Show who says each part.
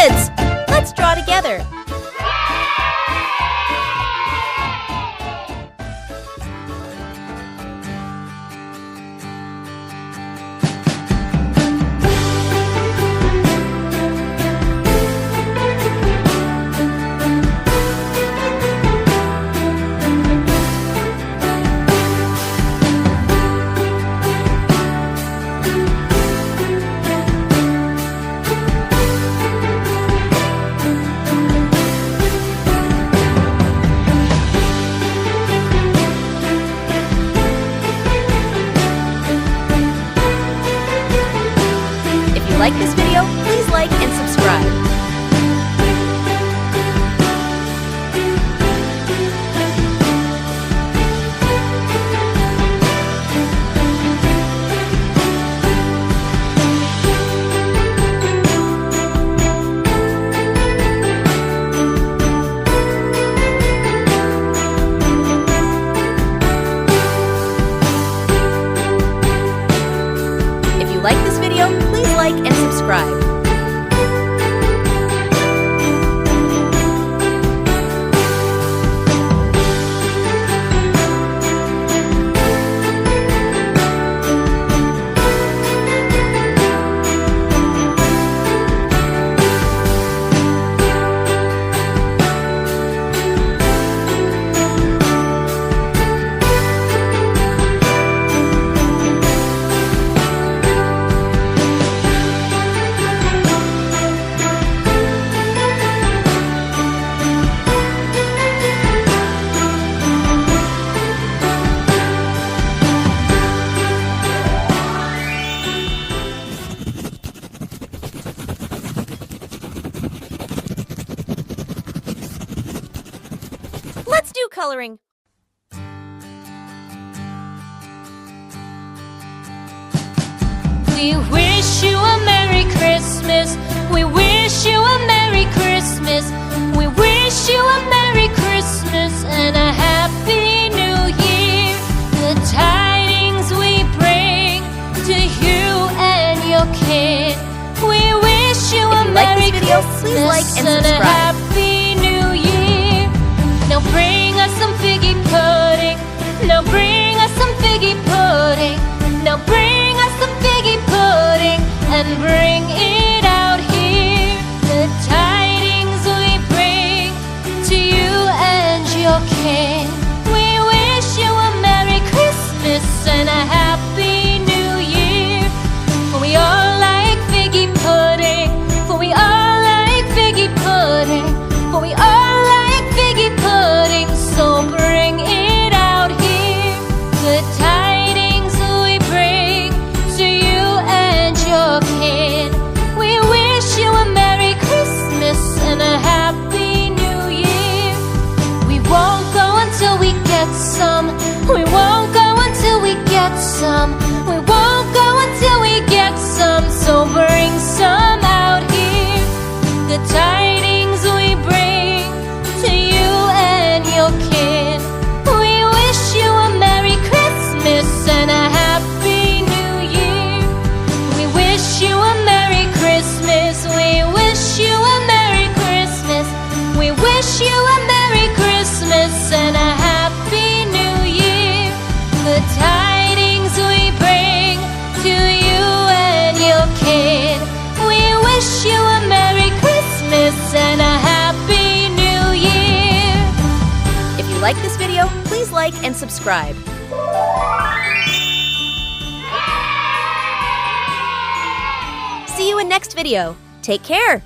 Speaker 1: Kids, let's draw together. If you like this video, please like and subscribe. If you like this video, please like and subscribe. Let's do coloring.
Speaker 2: We wish you a Merry Christmas. We wish you a Merry Christmas. We wish you a Merry Christmas and a Happy New Year. The tidings we bring to you and your kid. We wish you a Merry Christmas
Speaker 1: please like and
Speaker 2: and a
Speaker 1: subscribe.
Speaker 2: Happy New Year. Now bring us some figgy pudding. Now bring us some figgy pudding. Now bring us some figgy pudding and bring it out here. The tidings we bring to you and your king. We wish you a Merry Christmas and a Happy New Year. For we all like figgy pudding. For we all like figgy pudding. For we all like figgy pudding. So bring it out here. The tidings we bring to you and your kid. We wish you a Merry Christmas and a Happy New Year. We won't go until we get some. We won't go until we get some. We won't go until we get some. So bring some out here. The tidings we bring to you and your kid. We wish you a Merry Christmas and a Happy New Year. We wish you a Merry Christmas. We wish you a Merry Christmas. We wish you a Merry Christmas and a Happy New Year. The tidings we bring to you and your kid. We wish you a Merry Christmas and a Happy New Year.
Speaker 1: If you like this video, please like and subscribe. See you in next video. Take care.